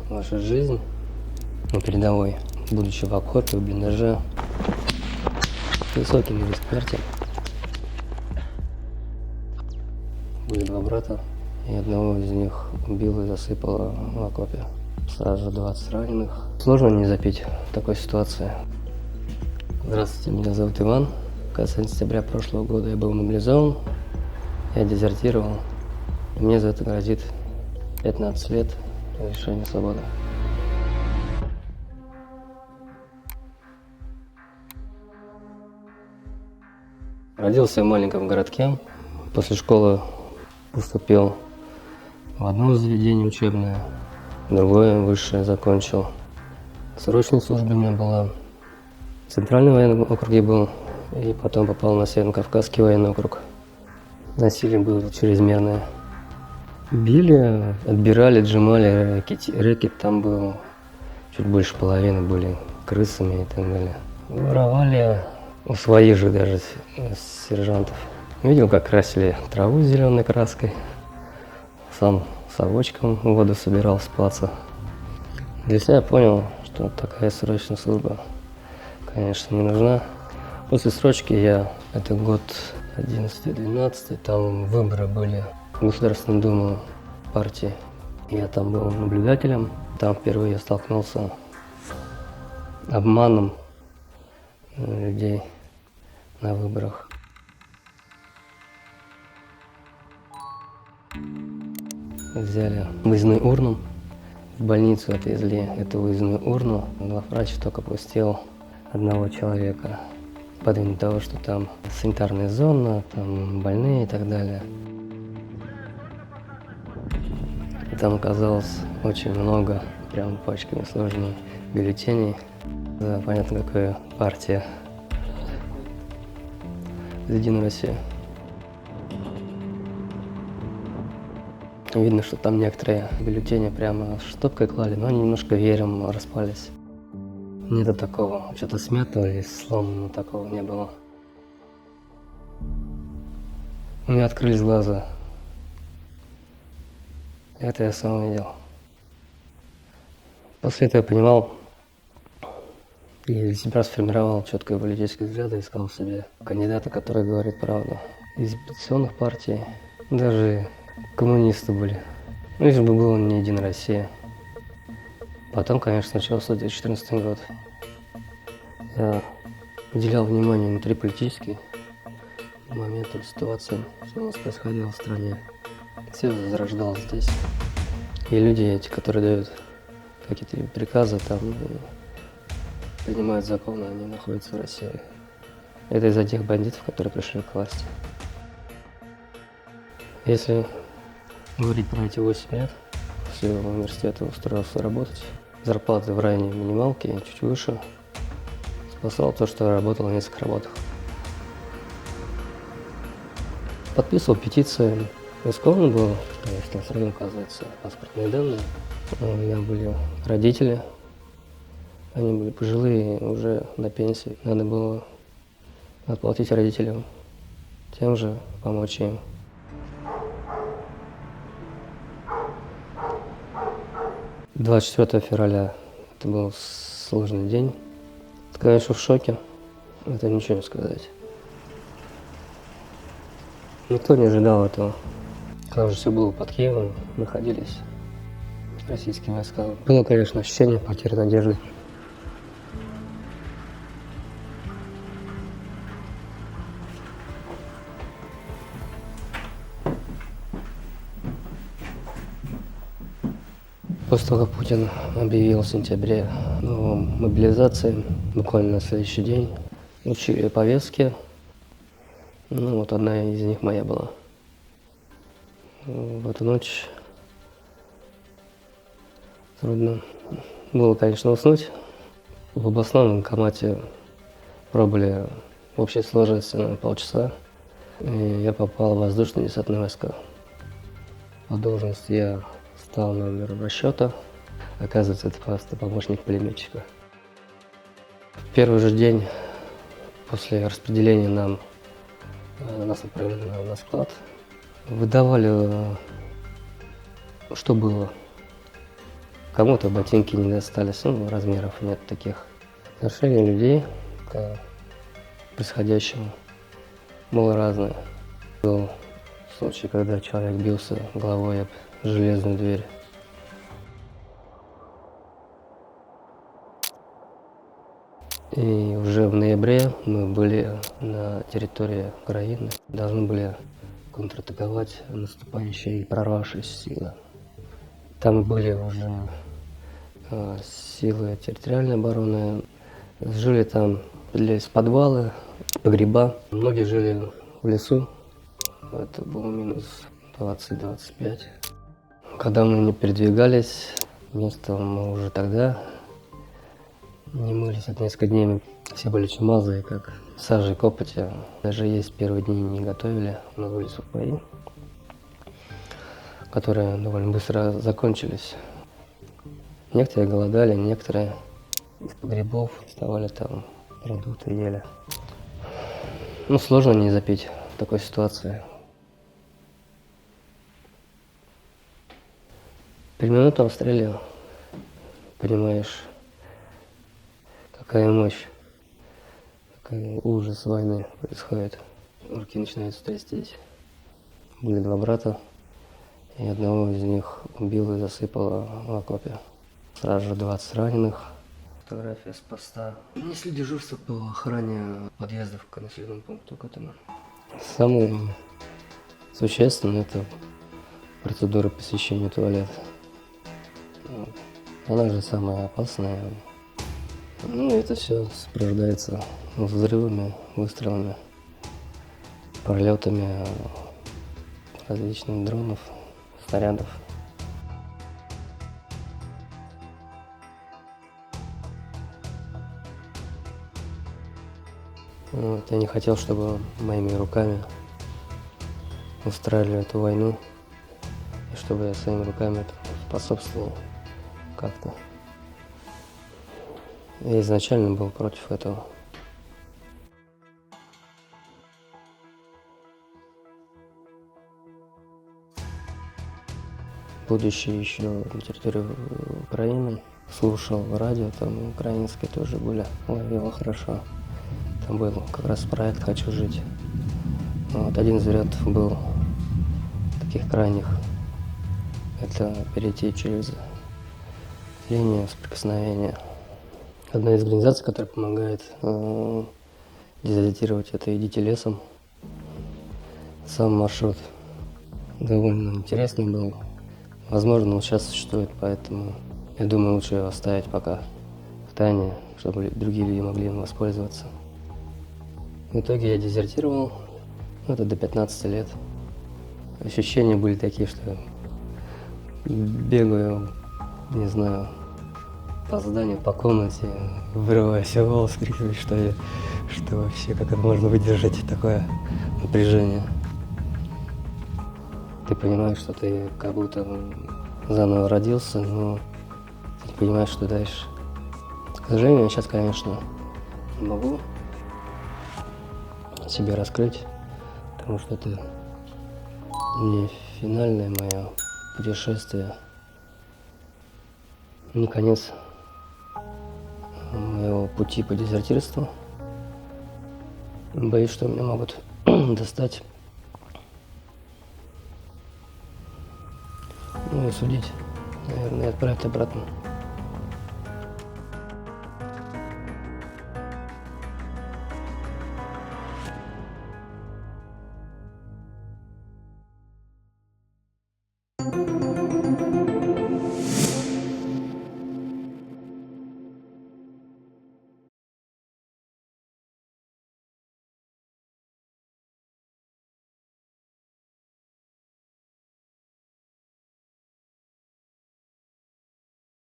ваша жизнь на передовой, будучи в окопе, в блиндаже, с высоким риском смерти. Были два брата, и одного из них убило и засыпало в окопе. Сразу 20 раненых. Сложно не запить в такой ситуации. Здравствуйте, меня зовут Иван. В конце сентября прошлого года я был мобилизован, я дезертировал. И мне за это грозит 15 лет лишения свободы. Родился в маленьком городке. После школы поступил в одно заведение учебное, другое высшее закончил. Срочной службе у меня была. В Центральном военном округе был, и потом попал на Северо-Кавказский военный округ. Насилие было чрезмерное. Били, отбирали, отжимали, рэкет там был. Чуть больше половины были крысами и так далее. Воровали у своих же даже сержантов. Видел, как красили траву зеленой краской. Сам совочком воду собирал с плаца. Для себя понял, что такая срочная служба, конечно, не нужна. После срочки это год 11-12, там выборы были в Государственную Думу партии. Я там был наблюдателем, там впервые столкнулся с обманом людей на выборах. Взяли выездную урну, в больницу отвезли эту выездную урну. Главврач только пустил одного человека под видом того, что там санитарная зона, там больные и так далее. И там оказалось очень много, прям пачками сложных бюллетеней за понятно какая партия. За Единую Россию. Видно, что там некоторые бюллетени прямо штопкой клали, но они немножко веером распались. Нету такого, что-то смятого или сломанного такого не было. У меня открылись глаза. Это я сам увидел. После этого я понимал и для себя сформировал четкое политическое взгляд и искал себе кандидата, который говорит правду. Из оппозиционных партий даже коммунисты были. Лишь бы было не Единая Россия. Потом, конечно, начался 2014 год. Я уделял внимание внутриполитическим моментам, ситуациям, что у нас происходило в стране. Все зарождалось здесь. И люди эти, которые дают какие-то приказы, там, принимают законы, они находятся в России. Это из-за тех бандитов, которые пришли к власти. Если говорить про эти 8 лет, после университета устроился работать, зарплаты в районе минималки, чуть выше. Спасало то, что я работал на нескольких работах. Подписывал петиции. Рискованно было, конечно, все равно указываются паспортные данные. У меня были родители, они были пожилые, уже на пенсии. Надо было отплатить родителям, тем же помочь им. — 24 февраля это был сложный день. Конечно, в шоке, это ничего не сказать. Никто не ожидал этого. Когда уже все было под Киевом, находились российские войска. Было, конечно, ощущение потери надежды. После того, как Путин объявил в сентябре о мобилизации, буквально на следующий день учили повестки. Вот одна из них моя была. В эту ночь трудно было, конечно, уснуть. В областном военкомате пробыли в общей сложности на полчаса. И я попал в воздушно-десантные войска. По должности я стал номером расчета. Оказывается, это просто помощник пулеметчика. В первый же день после распределения нас направили на склад. Выдавали, что было. Кому-то ботинки не достались, ну, размеров нет таких. Отношение людей к происходящему было разное. Был случай, когда человек бился головой об железную дверь. И уже в ноябре мы были на территории Украины, должны были контратаковать наступающие и прорвавшиеся силы. Там были уже силы территориальной обороны, жили там, поделились в подвалы, погреба. Многие жили в лесу, это было минус 20-25. Когда мы не передвигались, место мы уже тогда не мылись от несколько дней. Все были чумазые, как сажей копоти. Даже есть первые дни не готовили. У нас были сухпаи, которые довольно быстро закончились. Некоторые голодали, некоторые из погребов вставали там, продукты ели. Ну, сложно не запить в такой ситуации. При минуту обстреле понимаешь, какая мощь, какой ужас войны происходит. Руки начинают трястись. Были два брата, и одного из них убил и засыпало в окопе. Сразу же 20 раненых. Фотография с поста. Несли дежурство по охране подъездов к населенному пункту к этому. Самое существенное — это процедура посещения туалета. Она же самая опасная. Ну, это все сопровождается взрывами, выстрелами, пролетами различных дронов, снарядов. Вот, я не хотел, чтобы моими руками устраивали эту войну, и чтобы я своими руками способствовал как-то. Я изначально был против этого. Будучи еще на территории Украины, слушал радио, там украинские тоже были, ловил хорошо. Там был как раз проект «Хочу жить». Вот, один из вариантов был таких крайних. Это перейти через линию соприкосновения. Одна из организаций, которая помогает дезертировать, это «Идите лесом». Сам маршрут довольно интересный был. Возможно, он сейчас существует, поэтому я думаю, лучше его оставить пока в тайне, чтобы другие люди могли им воспользоваться. В итоге я дезертировал, это до 15 лет. Ощущения были такие, что бегаю, не знаю, по зданию, по комнате, вырывая себе волос, крикаю, что вообще, как это можно выдержать такое напряжение. Ты понимаешь, что ты как будто заново родился, но ты не понимаешь, что дальше. К сожалению, я сейчас, конечно, не могу себе раскрыть, потому что это не финальное мое путешествие, не конец моего пути по дезертирству. Боюсь, что меня могут достать, ну и судить, наверное, и отправить обратно.